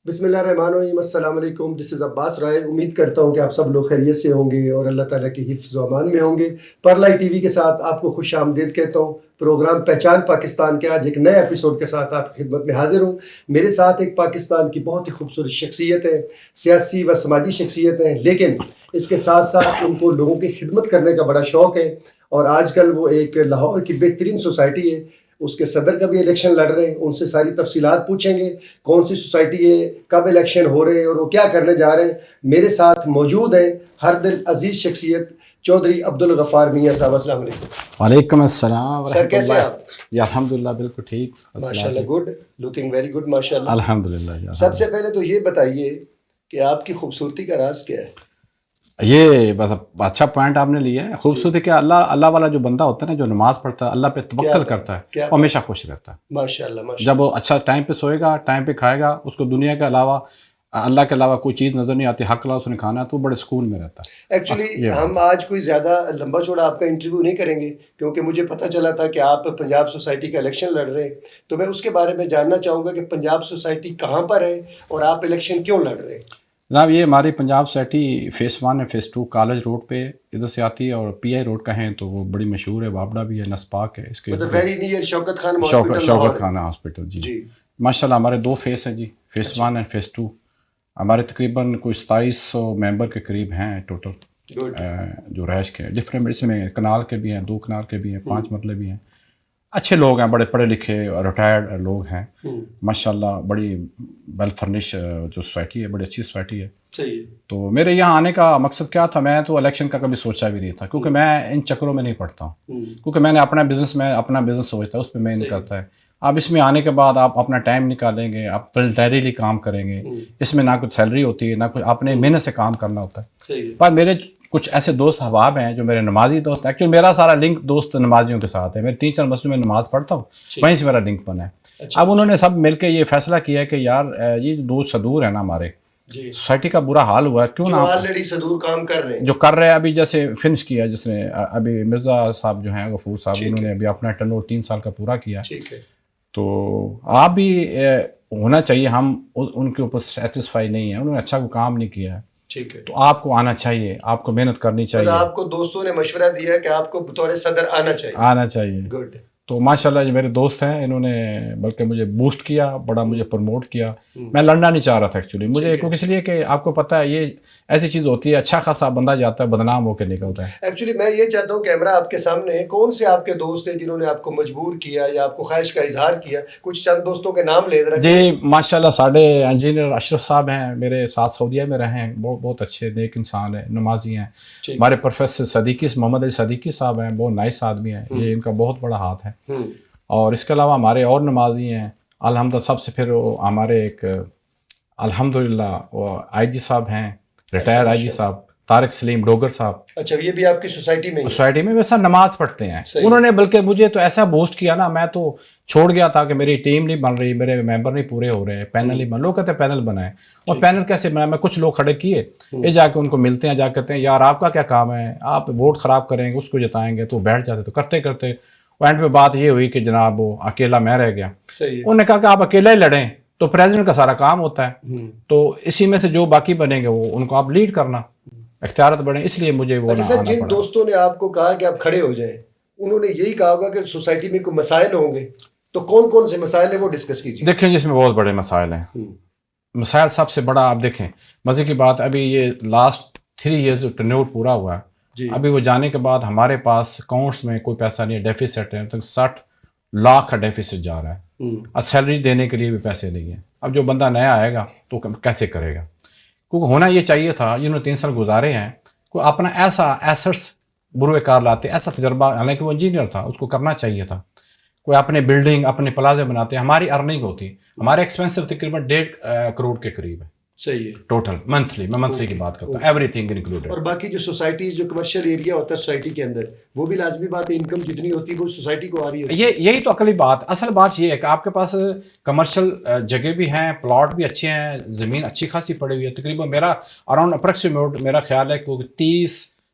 بسم اللہ الرحمن الرحیم، السلام علیکم، دس از عباس رائے۔ امید کرتا ہوں کہ آپ سب لوگ خیریت سے ہوں گے اور اللہ تعالیٰ کی حفظ و امان میں ہوں گے۔ پرلائی ٹی وی کے ساتھ آپ کو خوش آمدید کہتا ہوں۔ پروگرام پہچان پاکستان کے آج ایک نئے ایپیسوڈ کے ساتھ آپ کی خدمت میں حاضر ہوں۔ میرے ساتھ ایک پاکستان کی بہت ہی خوبصورت شخصیت ہے، سیاسی و سماجی شخصیت ہیں، لیکن اس کے ساتھ ساتھ ان کو لوگوں کی خدمت کرنے کا بڑا شوق ہے، اور آج کل وہ ایک لاہور کی بہترین سوسائٹی ہے، اس کے صدر کا بھی الیکشن لڑ رہے ہیں۔ ان سے ساری تفصیلات پوچھیں گے، کون سی سوسائٹی ہے، کب الیکشن ہو رہے ہیں اور وہ کیا کرنے جا رہے ہیں۔ میرے ساتھ موجود ہیں ہر دل عزیز شخصیت چودھری عبدالغفار میاں صاحب۔ السلام علیکم۔ وعلیکم السلام ورحمۃ اللہ۔ سر کیسے آپ؟ جی الحمدللہ بالکل ٹھیک، ماشاءاللہ، گڈ، لوکنگ ویری گڈ ماشاءاللہ۔ الحمدللہ۔ سب سے پہلے تو یہ بتائیے کہ آپ کی خوبصورتی کا راز کیا ہے؟ یہ بس اچھا پوائنٹ آپ نے لیا ہے۔ خوبصورتی کیا، اللہ والا جو بندہ ہوتا ہے نا، جو نماز پڑھتا ہے، اللہ پہ توکل کرتا ہے، وہ ہمیشہ خوش رہتا ہے۔ ماشاءاللہ ماشاءاللہ۔ جب وہ اچھا ٹائم پہ سوئے گا، ٹائم پہ کھائے گا، اس کو دنیا کے علاوہ اللہ کے علاوہ کوئی چیز نظر نہیں آتی، حق اللہ اس نے کھانا ہے، تو بڑے سکون میں رہتا ہے۔ ایکچولی ہم آج کوئی زیادہ لمبا چوڑا آپ کا انٹرویو نہیں کریں گے، کیونکہ مجھے پتہ چلا تھا کہ آپ پنجاب سوسائٹی کا الیکشن لڑ رہے ہیں، تو میں اس کے بارے میں جاننا چاہوں گا کہ پنجاب سوسائٹی کہاں پر ہے اور آپ الیکشن کیوں لڑ رہے ہیں؟ جناب یہ ہماری پنجاب سوسائٹی فیس 1 ہے، فیس 2 کالج روڈ پہ ادھر سے آتی ہے، اور پی آئی روڈ کہیں تو وہ بڑی مشہور ہے، وابڑا بھی ہے، نسپاک ہے، اس کے مطلب ویری نیئر شوکت خان ہاسپٹل، شوکت خانہ ہاسپٹل۔ جی ماشاءاللہ ہمارے 2 فیس ہیں جی، فیس 1 اینڈ فیس 2۔ ہمارے تقریباً کوئی 2700 ممبر کے قریب ہیں ٹوٹل، جو رہائش کے ڈفرینٹ، اس میں کنال کے بھی ہیں، 2 کنال کے بھی ہیں، 5 مرلے بھی ہیں۔ اچھے لوگ ہیں، بڑے پڑھے لکھے ریٹائرڈ لوگ ہیں ماشاءاللہ، بڑی ویل فرنش جو سوسائٹی ہے، بڑی اچھی سوسائٹی ہے۔ تو میرے یہاں آنے کا مقصد کیا تھا، میں تو الیکشن کا کبھی سوچا بھی نہیں تھا، کیونکہ میں ان چکروں میں نہیں پڑتا ہوں، کیونکہ میں نے اپنا بزنس سوچتا ہے، اس پہ میں نہیں کرتا ہے۔ اب اس میں آنے کے بعد آپ اپنا ٹائم نکالیں گے، آپ والنٹریلی کام کریں گے، اس میں نہ کچھ سیلری ہوتی ہے، نہ کچھ، اپنے محنت سے کام کرنا ہوتا ہے۔ پر میرے کچھ ایسے دوست احباب ہیں جو میرے نمازی دوست، ایکچولی میرا سارا لنک دوست نمازیوں کے ساتھ ہے، میں 3-4 مسجد میں نماز پڑھتا ہوں، وہیں سے میرا لنک بنا ہے۔ اب انہوں نے سب مل کے یہ فیصلہ کیا ہے کہ یار یہ دوست صدور ہے نا ہمارے، سوسائٹی کا برا حال ہوا ہے، کیوں نہ آلریڈی صدور کام کر رہے ہیں، جو کر رہے ہیں ابھی، جیسے فنش کیا جس نے ابھی مرزا صاحب جو ہیں، غفور صاحب، انہوں نے ابھی اپنا ٹرن 3 سال کا پورا کیا، تو آپ بھی ہونا چاہیے۔ ہم ان کے اوپر سیٹسفائی نہیں ہیں، انہوں نے اچھا کوئی کام نہیں کیا ہے، تو آپ کو آنا چاہیے، آپ کو محنت کرنی چاہیے۔ آپ کو دوستوں نے مشورہ دیا ہے کہ آپ کو بطور صدر آنا چاہیے۔ گڈ۔ تو ماشاءاللہ یہ میرے دوست ہیں، انہوں نے بلکہ مجھے بوسٹ کیا، بڑا مجھے پروموٹ کیا۔ میں لڑنا نہیں چاہ رہا تھا ایکچولی، مجھے اس لیے کہ آپ کو پتہ ہے یہ ایسی چیز ہوتی ہے، اچھا خاصا بندہ جاتا ہے، بدنام ہو کے نکلتا ہے۔ ایکچولی میں یہ چاہتا ہوں کیمرہ آپ کے سامنے، کون سے آپ کے دوست ہیں جنہوں نے آپ کو مجبور کیا یا آپ کو خواہش کا اظہار کیا؟ کچھ چند دوستوں کے نام لے ذرا۔ جی ماشاءاللہ ساڑھے انجینئر اشرف صاحب ہیں، میرے ساتھ سعودیہ میں رہے ہیں، بہت اچھے نیک انسان ہیں، نمازی ہیں۔ ہمارے پروفیسر صدیقی، محمد علی صدیقی صاحب ہیں، بہت نائس آدمی ہیں، یہ ان کا بہت بڑا ہاتھ ہے۔ اور اس کے علاوہ ہمارے اور نمازی ہیں الحمدللہ، سب سے پھر ہمارے ایک الحمدللہ وہ آئی جی صاحب ہیں، ریٹائرڈ آئی جی صاحب طارق سلیم ڈوگر صاحب۔ اچھا، یہ بھی آپ کی سوسائٹی میں ویسا نماز پڑھتے ہیں انہوں نے، بلکہ مجھے تو ایسا بوسٹ کیا نا، میں تو چھوڑ گیا تھا کہ میری ٹیم نہیں بن رہی، میرے ممبر نہیں پورے ہو رہے، پینل نہیں بن، لوگ کہتے ہیں پینل بنائیں، اور پینل کیسے بنائیں؟ میں کچھ لوگ کھڑے کیے، یہ جا کے ان کو ملتے ہیں، جا کہتے ہیں یار آپ کا کیا کام ہے، آپ ووٹ خراب کریں گے، اس کو جتائیں گے، تو بیٹھ جاتے، تو کرتے کرتے اینڈ پہ بات یہ ہوئی کہ جناب وہ اکیلا میں رہ گیا۔ انہوں نے کہا کہ آپ اکیلا ہی لڑیں، تو پریزیڈنٹ کا سارا کام ہوتا ہے، تو اسی میں سے جو باقی بنیں گے وہ ان کو آپ لیڈ کرنا، اختیارات بڑھیں، اس لیے مجھے وہ اچھا سر، جن دوستوں نے آپ کو کہا کہ آپ کھڑے ہو جائیں، انہوں نے یہی کہا ہوگا کہ سوسائٹی میں کوئی مسائل ہوں گے، تو کون کون سے مسائل ہیں وہ ڈسکس کیجیے۔ دیکھیں جس میں بہت بڑے مسائل ہیں، مسائل سب سے بڑا آپ دیکھیں، مزے کی بات، ابھی یہ لاسٹ 3 ایئرز جو ٹرن آؤٹ پورا ہوا ہے، ابھی وہ جانے کے بعد ہمارے پاس اکاؤنٹس میں کوئی پیسہ نہیں ہے، ڈیفیسٹ ہے، تک 60 لاکھ کا ڈیفیسٹ جا رہا ہے، اور سیلری دینے کے لیے بھی پیسے نہیں ہیں۔ اب جو بندہ نیا آئے گا تو کیسے کرے گا؟ کیونکہ ہونا یہ چاہیے تھا، انہوں نے 3 سال گزارے ہیں، کوئی اپنا ایسا ایسٹس بروئے کار لاتے، ایسا تجربہ، حالانکہ وہ انجینئر تھا، اس کو کرنا چاہیے تھا، کوئی اپنے بلڈنگ اپنے پلازے بناتے۔ ہماری ارننگ ہوتی، ہمارے ایکسپینسو تقریباً 1.5 کروڑ کے قریب ہے، صحیح ہے، ٹوٹل منتھلی، میں منتھلی کی بات کرتا ہوں، ایوری تھنگ انکلوڈیڈ۔ اور باقی جو سوسائٹیز، جو کمرشل ایریا ہوتا ہے سوسائٹی کے اندر، وہ بھی لازمی بات ہے، انکم جتنی ہوتی ہے وہ سوسائٹی کو آ رہی ہے۔ یہی تو عقلی بات، اصل بات یہ ہے کہ آپ کے پاس کمرشل جگہ بھی ہیں، پلاٹ بھی اچھے ہیں، زمین اچھی خاصی پڑی ہوئی ہے، تقریباً میرا اراؤنڈ اپروکسیمیٹ میرا خیال ہے کہ 30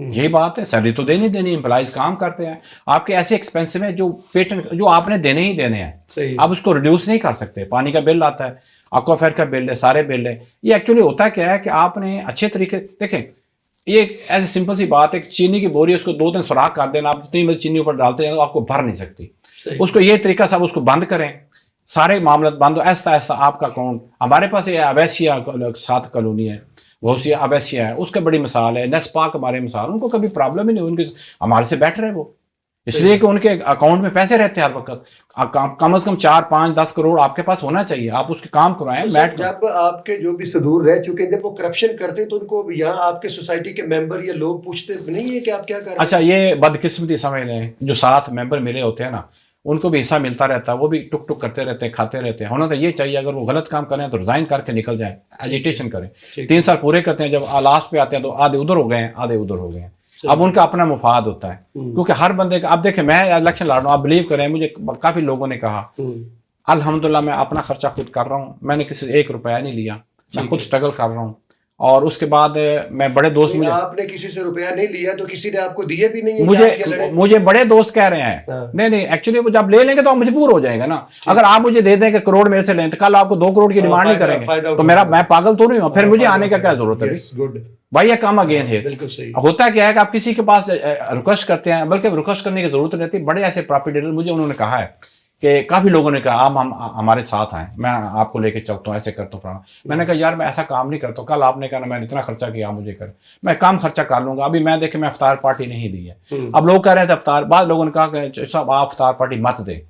یہی بات ہے. سیلری تو دینی دینی, امپلائیز کام کرتے ہیں, آپ کے ایسے ایکسپینسو ہیں جو پیٹنٹ جو آپ نے دینے ہی دینے ہیں, آپ اس کو ریڈیوس نہیں کر سکتے. پانی کا بل آتا ہے, ایکوافائر کا بل ہے, سارے بل ہے. یہ ایکچولی ہوتا کیا ہے کہ آپ نے اچھے طریقے, دیکھیں یہ ایسے سمپل سی بات ہے, چینی کی بوری اس کو 2 دن سوراخ کر دینا, آپ جتنی چینی اوپر ڈالتے ہیں آپ کو بھر نہیں سکتی. اس کو یہ طریقہ صاحب اس کو بند کریں, سارے معاملات بند ہو, ایسا ایسا آپ کا اکاؤنٹ. ہمارے پاس یہ اویسیا 7 کالونی ہے, بہت سی اویسیا ہے, اس کا بڑی مثال ہے. نیسپاک ہمارے مثال, ان کو کبھی پرابلم ہی نہیں, ان کے ہمارے سے بیٹر ہے وہ, اس لیے کہ ان کے اکاؤنٹ میں پیسے رہتے ہیں ہر وقت. کم از کم 4 5 10 کروڑ آپ کے پاس ہونا چاہیے, آپ اس کے کام کروائیں. جب آپ کے جو بھی صدور رہ چکے ہیں جب وہ کرپشن کرتے ہیں تو ان کو یہاں آپ کے سوسائٹی کے ممبر یا لوگ پوچھتے نہیں ہے کہ آپ کیا کر رہے ہیں؟ اچھا, یہ بدقسمتی سمجھ لیں, جو 7 ممبر ملے ہوتے ہیں نا, ان کو بھی حصہ ملتا رہتا ہے, وہ بھی ٹک ٹک کرتے رہتے ہیں, کھاتے رہتے ہیں. ہونا تو یہ چاہیے اگر وہ غلط کام کریں تو ریزائن کر کے نکل جائیں, ایجیٹیشن کریں. 3 سال پورے کرتے ہیں, جب لاسٹ پہ آتے ہیں تو آدھے ادھر ہو گئے ہیں, آدھے ادھر ہو گئے ہیں. اب ان کا اپنا مفاد ہوتا ہے, کیونکہ ہر بندے کا, اب دیکھیں میں الیکشن لڑ رہا ہوں, آپ بلیو کریں, مجھے کافی لوگوں نے کہا الحمدللہ میں اپنا خرچہ خود کر رہا ہوں, میں نے کسی سے 1 روپیہ نہیں لیا, میں خود اسٹرگل کر رہا ہوں. اور اس کے بعد میں بڑے دوست, مجھے آپ نے کسی سے روپیہ نہیں لیا تو کسی نے آپ کو دیے بھی نہیں, مجھے بڑے دوست کہہ رہے ہیں نہیں ایکچولی وہ جب لے لیں گے تو آپ مجبور ہو جائیں گے نا. اگر آپ مجھے دے دیں کہ کروڑ میرے سے لیں تو کل آپ کو 2 کروڑ کی ڈیمانڈ نہیں کریں گے, تو میں پاگل تو نہیں ہوں, پھر مجھے آنے کا کیا ضرورت ہے بھائی, یہ کم اگین ہے. ہوتا کیا ہے کہ آپ کسی کے پاس ریکویسٹ کرتے ہیں, بلکہ ریکویسٹ کرنے کی ضرورت رہتی ہے. بڑے ایسے پراپرٹی ڈیلر مجھے انہوں نے کہا ہے کہ کافی لوگوں نے کہا آپ ہمارے ساتھ آئیں, میں آپ کو لے کے چلتا ہوں, ایسے کرتا ہوں. میں نے کہا یار میں ایسا کام نہیں کرتا ہوں, کل آپ نے کہا میں نے اتنا خرچہ کیا, مجھے کر, میں کام خرچہ کر لوں گا. ابھی میں دیکھیں میں افطار پارٹی نہیں دی ہے, اب لوگ کہہ رہے تھے افطار, بعض لوگوں نے کہا کہ صاحب آپ افطار پارٹی مت دیں,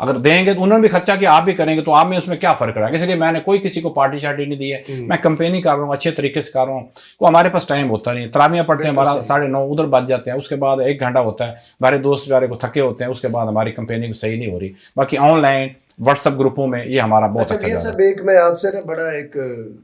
اگر دیں گے تو انہوں نے بھی خرچہ کیا, آپ بھی کریں گے, تو آپ میں اس میں کیا فرق رہا ہے. اس لیے میں نے کوئی کسی کو پارٹی شارٹی نہیں دی ہے, میں کمپینی کر رہا ہوں, اچھے طریقے سے کر رہا ہوں. کو ہمارے پاس ٹائم ہوتا نہیں, تراویح پڑھتے ہیں, ہمارا 9:30 ادھر بج جاتے ہیں, اس کے بعد 1 گھنٹہ ہوتا ہے, ہمارے دوست بیچارے کو تھکے ہوتے ہیں, اس کے بعد ہماری کمپینی کو صحیح نہیں ہو رہی. باقی آن لائن واٹس ایپ گروپوں میں یہ ہمارا بہت اچھا. یہ سب ایک میں آپ سے نا بڑا ایک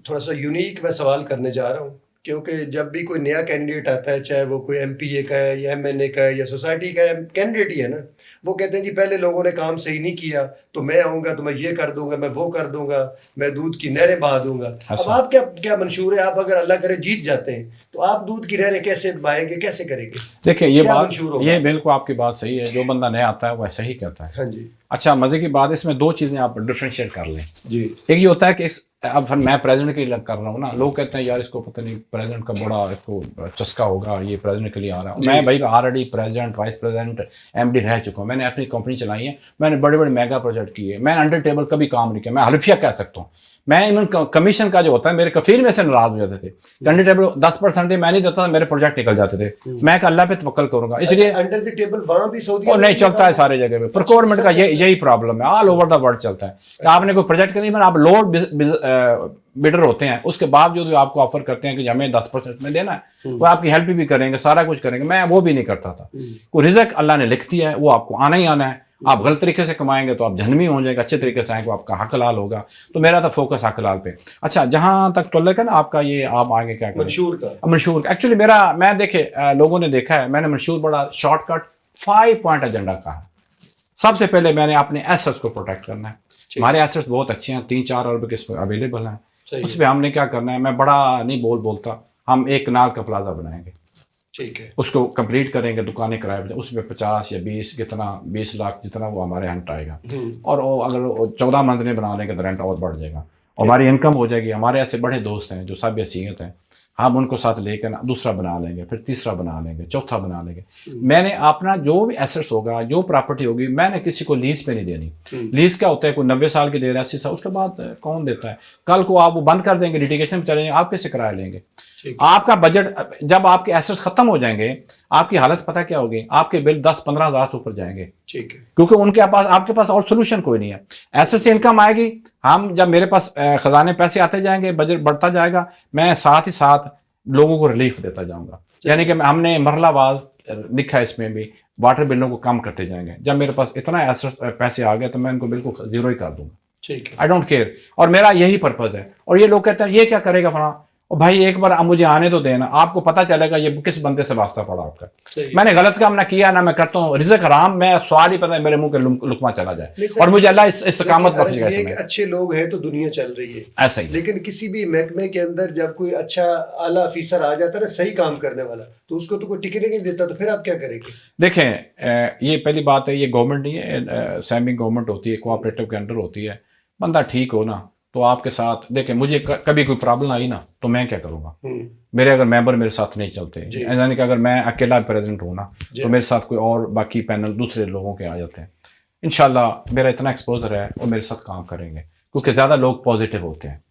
تھوڑا سا یونیک میں سوال کرنے جا رہا ہوں, کیونکہ جب بھی کوئی نیا کینڈیڈیٹ آتا ہے, چاہے وہ کوئی MPA کا ہے یا MNA کا ہے یا سوسائٹی کا کینڈیڈیٹ ہی ہے نا, وہ کہتے ہیں جی پہلے لوگوں نے کام صحیح نہیں کیا تو میں آؤں گا تو میں یہ کر دوں گا, میں وہ کر دوں گا, میں دودھ کی نہریں بہا دوں گا. اب آپ کیا منشور ہے, آپ اگر اللہ کرے جیت جاتے ہیں تو آپ دودھ کی نہریں کیسے بہائیں گے, کیسے کریں گے؟ دیکھیں یہ بات, یہ بالکل آپ کی بات صحیح ہے, جو بندہ نیا آتا ہے وہ ایسا ہی کرتا ہے. ہاں جی. اچھا مزے کی بات, اس میں 2 چیزیں آپ ڈفرینشیٹ کر لیں. جی. ایک یہ ہوتا ہے کہ اب میں پریزیڈنٹ کے لیے کر رہا ہوں نا, لوگ کہتے ہیں یار اس کو پتہ نہیں پریزیڈنٹ کا بڑا اس کو چسکا ہوگا, یہ پریزیڈنٹ کے لیے آ رہا ہے. میں بھائی already president, vice president, MD رہ چکا ہوں, میں نے اپنی کمپنی چلائی ہے, میں نے بڑے بڑے میگا پروجیکٹ کیے, میں انڈر ٹیبل کبھی کام نہیں کیا, میں حلفیہ کہہ سکتا ہوں. میں ایون کمیشن کا جو ہوتا ہے, میرے کفیل میں سے ناراض ہو جاتے تھے, انڈر ٹیبل 10% میں نہیں دیتا تھا, میرے پروجیکٹ نکل جاتے تھے. میں کہ اللہ پہ توکل کروں گا, اس لیے انڈر دی ٹیبل وہاں بھی سعودی اور نہیں چلتا ہے سارے جگہ پہ. پروکیورمنٹ کا یہی پرابلم ہے, آل اوور دا ورلڈ چلتا ہے کہ آپ نے کوئی پروجیکٹ کا نہیں بنا, آپ لوڈ بڈر ہوتے ہیں, اس کے بعد جو آپ کو آفر کرتے ہیں کہ ہمیں 10% میں دینا ہے, وہ آپ کی ہیلپ بھی کریں گے, سارا کچھ کریں گے. میں وہ بھی نہیں کرتا تھا. کوئی رزق اللہ نے لکھ دیا ہے, وہ آپ کو آنا ہی آنا ہے. آپ غلط طریقے سے کمائیں گے تو آپ جہنمی ہو جائیں گے, اچھے طریقے سے آئیں گے آپ کا حق حلال ہوگا. تو میرا تھا فوکس حق حلال پہ. اچھا جہاں تک تعلق ہے نا آپ کا, یہ آپ آگے کیا کریں منشور کا, ایکچولی میں دیکھے لوگوں نے دیکھا ہے, میں نے منشور بڑا شارٹ کٹ 5 پوائنٹ ایجنڈا کہا. سب سے پہلے میں نے اپنے ایسٹس کو پروٹیکٹ کرنا ہے. ہمارے ایسٹس بہت اچھے ہیں, 3-4 ارب کے اویلیبل ہیں, اس پہ ہم نے کیا کرنا ہے, میں بڑا نہیں بولتا, ہم 1 کنال کا پلازا بنائیں گے, ٹھیک ہے, اس کو کمپلیٹ کریں گے, دکانیں کرائے پہ, اس میں 50 یا 20 کتنا 20 لاکھ جتنا وہ ہمارے ہنٹ آئے گا. اور اگر 14 منزلیں بنا لیں گے تو رینٹ اور بڑھ جائے گا, ہماری انکم ہو جائے گی. ہمارے ایسے بڑے دوست ہیں جو سب حیثیت ہیں, ہم ان کو ساتھ لے کے دوسرا بنا لیں گے, پھر تیسرا بنا لیں گے, چوتھا بنا لیں گے. میں نے اپنا جو بھی ایسٹس ہوگا, جو پراپرٹی ہوگی, میں نے کسی کو لیز پہ نہیں دینی. لیز کیا ہوتا ہے, کوئی 90 سال کی دے رہا ہے, 80 سال, اس کے بعد کون دیتا ہے. کل کو آپ وہ بند کر دیں گے, لٹیگیشن میں چلیں گے, آپ کیسے کرایہ لیں گے. آپ کا بجٹ جب آپ کے ایسٹس ختم ہو جائیں گے, آپ کی حالت پتہ کیا ہوگی, آپ کے بل 10-15 ہزار سے اوپر جائیں گے, کیونکہ ان کے پاس آپ کے پاس اور سولوشن کوئی نہیں ہے. ایسٹ سے انکم آئے گی, ہم جب میرے پاس خزانے پیسے آتے جائیں گے, بجٹ بڑھتا جائے گا, میں ساتھ ہی ساتھ لوگوں کو ریلیف دیتا جاؤں گا. یعنی کہ ہم نے مرحلہ وار لکھا ہے, اس میں بھی واٹر بلوں کو کم کرتے جائیں گے. جب میرے پاس اتنا ایسٹ پیسے آ گئے تو میں ان کو بالکل 0 ہی کر دوں گا, آئی ڈونٹ کیئر. اور میرا یہی پرپز ہے. اور یہ لوگ کہتے ہیں یہ کیا کرے گا فلاں, اور بھائی ایک بار مجھے آنے تو دینا, آپ کو پتہ چلے گا یہ کس بندے سے واسطہ پڑا آپ کا. میں نے غلط کام نہ کیا نہ میں کرتا ہوں, رزق حرام, میں سوال ہی پتہ ہے میرے منہ کے لقمہ چلا جائے, اور مجھے اللہ استقامت بخشے گا. یہ اچھے لوگ ہیں تو دنیا چل رہی ہے ایسا ہی, لیکن کسی بھی محکمے کے اندر جب کوئی اچھا اعلیٰ افیسر آ جاتا ہے نا, صحیح کام کرنے والا, تو اس کو تو کوئی ٹکٹ نہیں دیتا, تو پھر آپ کیا کریں گے؟ دیکھیں یہ پہلی بات ہے, یہ گورنمنٹ نہیں ہے, سیمی گورنمنٹ ہوتی ہے, کوآپریٹو کے انڈر ہوتی ہے. بندہ ٹھیک ہو نا تو آپ کے ساتھ, دیکھیں مجھے کبھی کوئی پرابلم آئی نا تو میں کیا کروں گا, میرے اگر ممبر میرے ساتھ نہیں چلتے, یعنی کہ اگر میں اکیلا پریزیڈنٹ ہوں نا تو میرے ساتھ کوئی اور باقی پینل دوسرے لوگوں کے آ جاتے ہیں. انشاءاللہ میرا اتنا ایکسپوزر ہے وہ میرے ساتھ کام کریں گے, کیونکہ زیادہ لوگ پازیٹیو ہوتے ہیں.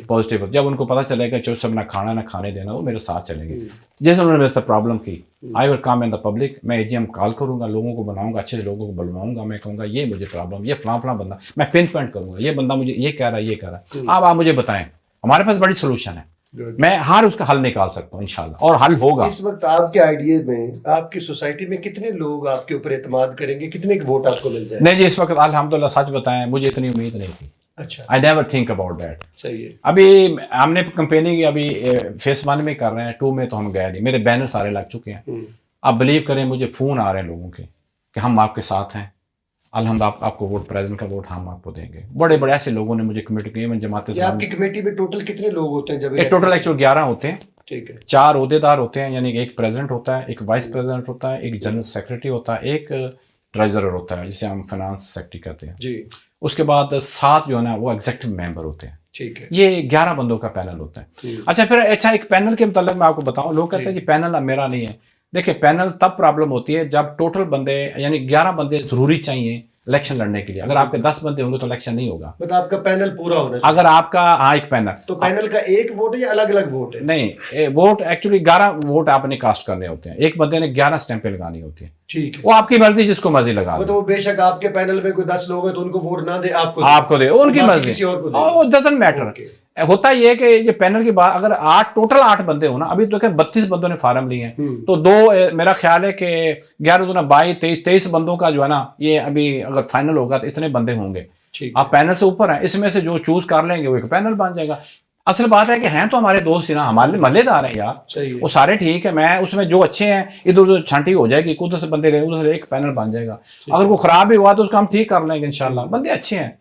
پازیٹیو جب ان کو پتہ چلے گا جو سب نہ کھانا نہ کھانے دینا, وہ میرے ساتھ چلیں گے. جیسے انہوں نے میرے ساتھ پرابلم کی, آئی ول کم ان دا پبلک, میں جی ایم کال کروں گا, لوگوں کو بناؤں گا, اچھے لوگوں کو بلواؤں گا, میں کہوں گا یہ مجھے پرابلم, یہ فلاں فلاں بندہ, میں پن پوائنٹ کروں گا, یہ بندہ مجھے یہ کہہ رہا ہے, یہ کہہ رہا ہے, آپ مجھے بتائیں, ہمارے پاس بڑی سولوشن ہے, میں ہر اس کا حل نکال سکتا ہوں انشاءاللہ, اور حل ہوگا. اس وقت آپ کے آئیڈیا میں آپ کی سوسائٹی میں کتنے لوگ آپ کے اوپر اعتماد کریں گے, کتنے ووٹ آپ کو مل جائے؟ نہیں جی, اس وقت الحمدللہ سچ بتائیں مجھے اتنی امید نہیں تھی. اچھا, I never think about that. صحیح ہے. ابھی ہم نے کمپینی کی ابھی فیس 1 میں کر رہے ہیں, 2 میں تو ہم گئے نہیں, میرے بینر سارے لگ چکے ہیں. آپ بلیو کریں مجھے فون آ رہے ہیں لوگوں کے کہ ہم آپ کے ساتھ ہیں, الحمدللہ آپ کو ووٹ, پریزیڈنٹ کا ووٹ ہم آپ کو دیں گے. بڑے بڑے ایسے لوگوں نے مجھے کمیٹ کیے. میں جماعت آپ کی کمیٹی میں ٹوٹل کتنے لوگ ہوتے ہیں؟ جب ٹوٹل ایکچولی 11 ہوتے ہیں. ٹھیک ہے. 4 عہدیدار ہوتے ہیں, یعنی ایک پریزیڈنٹ ہوتا ہے, ایک وائس پریزیڈنٹ ہوتا ہے, ایک جنرل سیکرٹری ہوتا ہے, ایک ٹریجرر ہوتا ہے جسے ہم فائنانس سیکرٹری کہتے ہیں. جی. اس کے بعد 7 جو ہے نا وہ ایگزیکٹو ممبر ہوتے ہیں. ٹھیک ہے. یہ 11 بندوں کا پینل ہوتا ہے. اچھا پھر ایک پینل کے متعلق میں آپ کو بتاؤں, لوگ کہتے ہیں کہ پینل میرا نہیں ہے. دیکھیں پینل تب پرابلم ہوتی ہے جب ٹوٹل بندے, یعنی 11 بندے ضروری چاہیے الیکشن لڑنے کے لیے. اگر آپ کے 10 بندے ہوں گے تو الیکشن نہیں ہوگا. مطلب آپ کا پینل پورا ہونا چاہیے. اگر آپ کا ایک پینل, تو پینل کا ایک ووٹ ہے یا الگ الگ ووٹ ہے؟ نہیں, ووٹ ایکچولی 11 ووٹ آپ نے کاسٹ کرنے ہوتے ہیں. ایک بندے نے 11 اسٹیمپیں لگانی ہوتی ہیں. ٹھیک ہے. وہ آپ کی مرضی, جس کو مرضی لگا دے. تو بے شک آپ کے پینل میں کوئی 10 لوگ ہیں تو ان کو ووٹ نہ دے, آپ کو دے, ان کی مرضی, کسی اور کو دے. وہ ڈزنٹ میٹر. ہوتا یہ ہے کہ یہ پینل کی بات, اگر ٹوٹل 8 بندے ہوں نا, ابھی تو 32 بندوں نے فارم لیے ہیں, تو 2 میرا خیال ہے کہ 11 دونا 22 23 بندوں کا جو ہے نا, یہ ابھی اگر فائنل ہوگا تو اتنے بندے ہوں گے. آپ پینل سے اوپر ہیں, اس میں سے جو چوز کر لیں گے وہ ایک پینل بن جائے گا. اصل بات ہے کہ ہیں تو ہمارے دوست نا, ہمارے محلے دار ہیں یار, وہ سارے ٹھیک ہے. میں اس میں جو اچھے ہیں ادھر ادھر چھانٹی ہو جائے گی, ادھر سے بندے لیں, ادھر سے ایک پینل بن جائے گا. اگر وہ خراب بھی ہوا تو اس کو ہم ٹھیک کر لیں گے انشاءاللہ. بندے اچھے ہیں.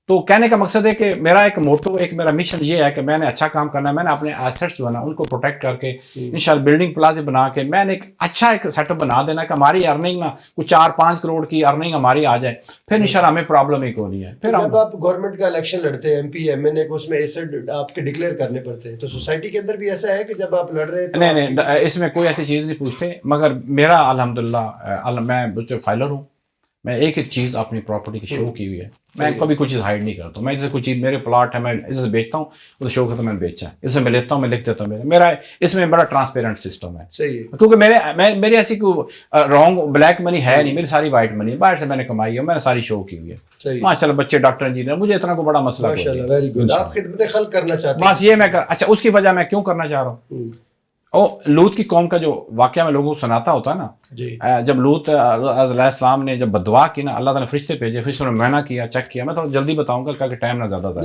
تو کہنے کا مقصد ہے کہ میرا ایک موٹو, ایک میرا مشن یہ ہے کہ میں نے اچھا کام کرنا ہے. میں نے اپنے ایسٹس جو ہے نا ان کو پروٹیکٹ کر کے انشاءاللہ بلڈنگ پلازے بنا کے میں نے ایک اچھا ایک سیٹ اپ بنا دینا کہ ہماری ارننگ نا کچھ 4-5 کروڑ کی ارننگ ہماری آ جائے, پھر انشاءاللہ ہمیں پرابلم ہی کوئی نہیں ہے. پھر جب آپ گورنمنٹ کا الیکشن لڑتے ہیں, MP MNA کو, اس میں ایسڈ آپ کے ڈکلیئر کرنے پڑتے ہیں, تو سوسائٹی کے اندر بھی ایسا ہے کہ جب آپ لڑ رہے ہیں؟ نہیں, اس میں کوئی ایسی چیز نہیں پوچھتے, مگر میرا الحمدللہ میں فائلر ہوں. میں ایک چیز اپنی پراپرٹی کی شو کی ہوئی ہے. میں کبھی کوئی چیز ہائڈ نہیں کرتا ہوں. میں جیسے کوئی چیز میرے پلاٹ ہے, میں اسے بیچتا ہوں, اسے شو کرتا ہوں میں نے بیچا ہے, اسے میں لیتا ہوں, میں لکھ دیتا ہوں. میرا اس میں بڑا ٹرانسپیرنٹ سسٹم ہے. صحیح ہے. کیونکہ میری ایسی کوئی رانگ بلیک منی ہے نہیں, میری ساری وائٹ منی ہے, باہر سے میں نے کمائی ہے, میں نے ساری شو کی ہوئی ہے. ماشاءاللہ بچے ڈاکٹر انجینئر, مجھے اتنا کوئی بڑا مسئلہ ماشاءاللہ, ویری گڈ. آپ خدمت خلق کرنا چاہتے ہیں, بس یہ میں اچھا اس کی وجہ میں کیوں کرنا چاہ رہا ہوں. لوط کی قوم کا جو واقعہ میں لوگوں کو سناتا ہوتا ہے نا, جب لوط علیہ السلام نے جب بدعا کی نا, اللہ تعالیٰ نے فرشتے بھیجے, فرشتوں نے معائنہ کیا, چیک کیا. میں تھوڑا جلدی بتاؤں گا کہ ٹائم نہ زیادہ تھا.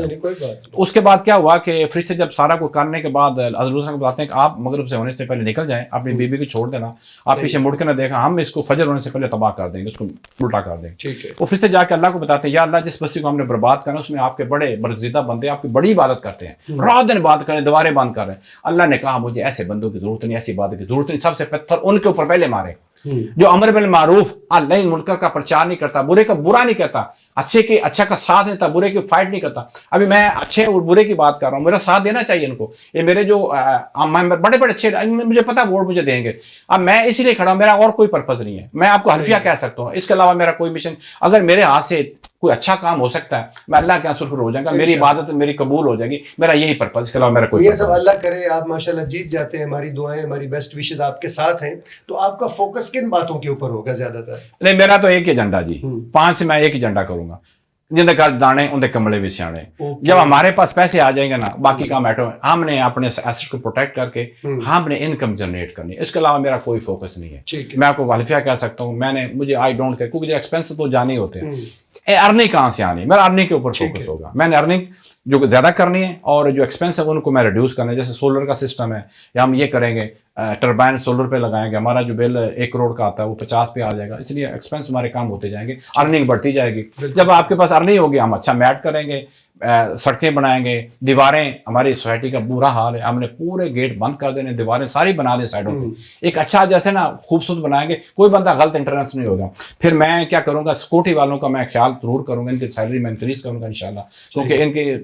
اس کے بعد کیا ہوا کہ فرشتے جب سارا کو کرنے کے بعد حضرت کو بتاتے ہیں کہ آپ مغرب سے ہونے سے پہلے نکل جائیں, اپنی بیوی کو چھوڑ دینا, آپ پیچھے مڑ کے نہ دیکھا, ہم اس کو فجر ہونے سے پہلے تباہ کر دیں گے, اس کو الٹا کر دیں گے. وہ فرشتے جا کے اللہ کو بتاتے ہیں, یا اللہ جس بستی کو ہم نے برباد کرنا اس میں آپ کے بڑے برگزیدہ بندے آپ کی بڑی عبادت کرتے ہیں, رات دن عبادت کریں, دوبارے بند کر رہے ہیں. اللہ نے کہا مجھے ایسے بندوں کی ضرورت نہیں, ایسی عبادت کی ضرورت نہیں. سب سے پتھر ان کے اوپر پہلے مارے جو امر بالمعروف نہیں منکر کا پرچار نہیں کرتا, برے کا برا نہیں کرتا, اچھے کے اچھا کا ساتھ دیتا, برے کی فائٹ نہیں کرتا. ابھی میں اچھے اور برے کی بات کر رہا ہوں, میرا ساتھ دینا چاہیے ان کو. یہ میرے جو بڑے بڑے اچھے, مجھے پتا ووٹ مجھے دیں گے. اب میں اسی لیے کھڑا ہوں, میرا اور کوئی پرپز نہیں ہے. میں آپ کو حلفیہ کہہ سکتا ہوں, اس کے علاوہ میرا کوئی مشن, اگر میرے ہاتھ سے کوئی اچھا کام ہو سکتا ہے میں اللہ کے سرخر ہو جائے گا, میری عبادت میری قبول ہو جائے گی. میرا یہی پرپز, اس کے علاوہ میرا کوئی. یہ سب اللہ کرے آپ ماشاءاللہ جیت جاتے ہیں, ہماری دعائیں, ہماری بیسٹ وشز آپ کے ساتھ ہیں. تو آپ کا فوکس کن باتوں کے اوپر ہوگا زیادہ تر؟ نہیں, میرا تو ایک ایجنڈا جی, 5 سے میں ایک ایجنڈا کروں گا. جن کے دانے ان کے کمڑے بھی سیانے. جب ہمارے پاس پیسے آ جائیں گے نا, باقی کام ایٹو, ہم نے اپنے ایسٹ کو پروٹیکٹ کر کے ہم نے انکم جنریٹ کرنی ہے. اس کے علاوہ میرا کوئی فوکس نہیں ہے. میں آپ کو حلفیہ کہہ سکتا ہوں, مجھے آئی ڈونٹ کیئر, کیونکہ ایکسپینس تو جانے ہوتے ہیں. ارننگ کہاں سے آنی, میرا ارننگ کے اوپر فوکس ہوگا. میں نے ارننگ جو زیادہ کرنی ہے اور جو ایکسپینس ہے ان کو میں ریڈیوس کرنا ہے. جیسے سولر کا سسٹم ہے, یا ہم یہ کریں گے ٹربائن سولر پہ لگائیں گے, ہمارا جو بل 1 کروڑ کا آتا ہے وہ 50 پہ آ جائے گا. اس لیے ایکسپینس ہمارے کام ہوتے جائیں گے, ارننگ بڑھتی جائے گی. جب آپ کے پاس ارننگ ہوگی ہم اچھا میٹ کریں گے, سڑکیں بنائیں گے. دیواریں, ہماری سوسائٹی کا برا حال ہے, ہم نے پورے گیٹ بند کر دینے, دیواریں ساری بنا دیں سائڈوں پہ. ایک اچھا جیسے نا خوبصورت بنائیں گے, کوئی بندہ غلط انٹرنس نہیں ہوگا. پھر میں کیا کروں گا, سیکورٹی والوں کا میں خیال ضرور کروں گا, ان کی سیلری میں انکریز کروں گا انشاءاللہ, کیونکہ ان کے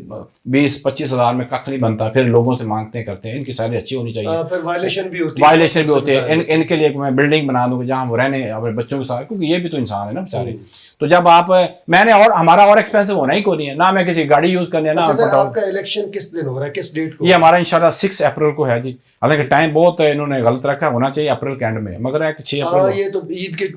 20-25 ہزار میں کخ نہیں بنتا, پھر لوگوں سے مانگتے کرتے ہیں. ان کی سیلری اچھی ہونی چاہیے. پھر وائلیشن بھی ہوتی ہے. ان کے لیے میں بلڈنگ بنا دوں گا جہاں وہ رہنے اپنے بچوں کے ساتھ, کیونکہ یہ بھی تو انسان ہے نا بیچارے. تو جب آپ میں نے اور ہمارا اور ایکسپینسو ہونا ہی کوئی نہیں ہے, نہ میں کسی گاڑی یوز کرنے, نہ آپ کا الیکشن کس دن ہو رہا ہے, کس ڈیٹ کو؟ یہ ہمارا انشاءاللہ 6 اپریل کو ہے جی. حالانکہ ٹائم بہت انہوں نے غلط رکھا, ہونا چاہیے اپریل کے اینڈ میں, مگر ہے کہ 6 اپریل. یہ تو عید کے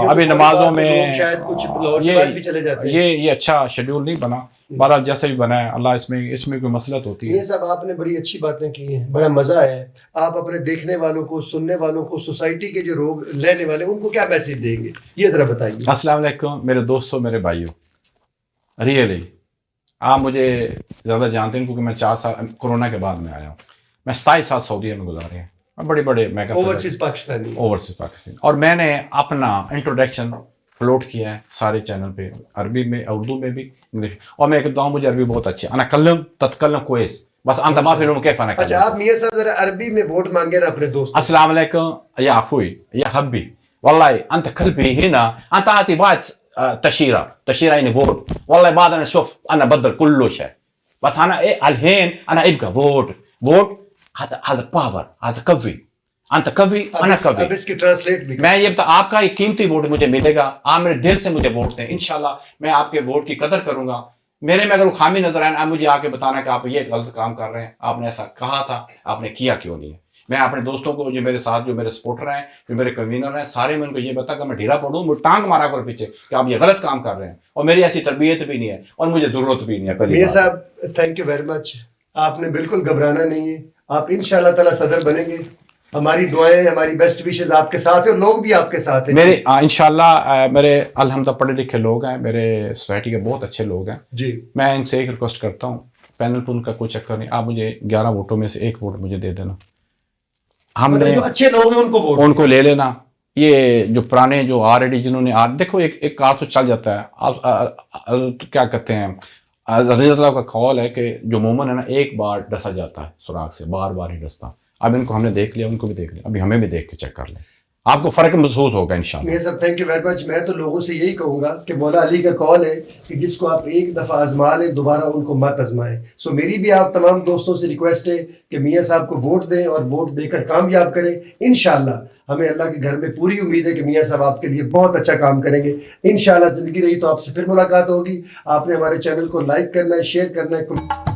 ابھی نمازوں میں شاید کچھ لوڈ شیڈول بھی چلے جاتے ہیں. یہ اچھا شیڈول نہیں بنا, بہرحال جیسے بھی بنا ہے اللہ, اس میں کوئی مسئلہ ہوتی ہے. یہ سب آپ نے بڑی اچھی باتیں کی ہیں, بڑا مزہ ہے. آپ اپنے دیکھنے والوں کو, سننے والوں کو, سوسائٹی کے جو لوگ لینے والے ان کو کیا میسج دیں گے, یہ ذرا بتائیے. السلام علیکم میرے دوستوں, میرے بھائیوں. ریئلی آپ مجھے زیادہ جانتے ہیں کیونکہ میں 4 سال کورونا کے بعد میں آیا ہوں. میں 27 سال سعودیہ میں گزارے ہیں, بڑے بڑے اوورسیز پاکستانی. اور میں نے اپنا انٹروڈکشن اپلوڈ کیا ہے سارے چینل پہ, عربی میں, اردو میں بھی, انگلش. اور میں کہتا ہوں مجھے عربی بہت اچھی ہے. انا کلم تتکلم کویس, بس انت ما في العلوم كيف انا. اچھا آپ میاں صاحب ذرا عربی میں ووٹ مانگے نا اپنے دوست. السلام علیکم یا اخوي یا حبي, والله انت قلبي هنا, انت اعطي وقت تشيره يعني فوت, والله بعد انا شوف انا بدل كل شيء, بس انا الحين انا ابقى فوت. هذا باور, هذا قوي, انت قوي انا قوي. اب اس کی ٹرانسلیٹ بھی میں یہ بتا, آپ کا ایک قیمتی ووٹ مجھے ملے گا, آپ میرے دل سے مجھے ووٹ دیں, انشاءاللہ میں آپ کے ووٹ کی قدر کروں گا. میرے میں اگر وہ خامی نظر آئے, آپ مجھے آ کے بتانا کہ آپ یہ غلط کام کر رہے ہیں, آپ نے ایسا کہا تھا, آپ نے کیا کیوں نہیں ہے. میں اپنے دوستوں کو جو میرے ساتھ, جو میرے سپورٹر ہیں, جو میرے کنوینر ہیں, سارے میں ان کو یہ بتا کہ میں ڈھیلا پڑوں, مجھے ٹانگ مارا کرو پیچھے کہ آپ یہ غلط کام کر رہے ہیں, اور میری ایسی تربیت بھی نہیں ہے اور مجھے ضرورت بھی نہیں ہے. میاں صاحب تھینک یو ویری مچ, آپ نے بالکل گھبرانا نہیں ہے, آپ انشاءاللہ تعالی صدر بنیں گے. ہماری دعائیں, ہماری بیسٹ وشز آپ کے ساتھ ہیں, اور لوگ بھی آپ کے ساتھ ہیں. میرے انشاءاللہ میرے الحمدللہ پڑھے لکھے لوگ ہیں, میرے سوسائٹی کے بہت اچھے لوگ ہیں جی. میں ان سے ایک ریکویسٹ کرتا ہوں, پینل پول کا کوئی چکر نہیں, آپ مجھے 11 ووٹوں میں سے 1 ووٹ مجھے دے دینا. ہم نے جو اچھے لوگ ہیں ان کو لے لینا. یہ جو پرانے جو آلریڈی جنہوں نے دیکھو ایک کار تو چل جاتا ہے. آپ کیا کہتے ہیں, رضی اللہ کا قول ہے کہ جو مومن ہے نا, ایک بار ڈسا جاتا ہے سراغ سے, بار بار ہی ڈستا. اب ان کو ہم نے دیکھ لیا, ان کو بھی دیکھ لیا, ابھی ہمیں بھی دیکھ کے چیک کر لیں, آپ کو فرق محسوس ہوگا انشاءاللہ. میاں صاحب تھینک یو ویری مچ. میں تو لوگوں سے یہی کہوں گا کہ مولا علی کا قول ہے کہ جس کو آپ ایک دفعہ آزما لیں دوبارہ ان کو مت آزمائیں. سو میری بھی آپ تمام دوستوں سے ریکویسٹ ہے کہ میاں صاحب کو ووٹ دیں اور ووٹ دے کر کامیاب کریں. انشاءاللہ ہمیں اللہ کے گھر میں پوری امید ہے کہ میاں صاحب آپ کے لیے بہت اچھا کام کریں گے. انشاءاللہ زندگی رہی تو آپ سے پھر ملاقات ہوگی. آپ نے ہمارے چینل کو لائک کرنا ہے, شیئر کرنا ہے.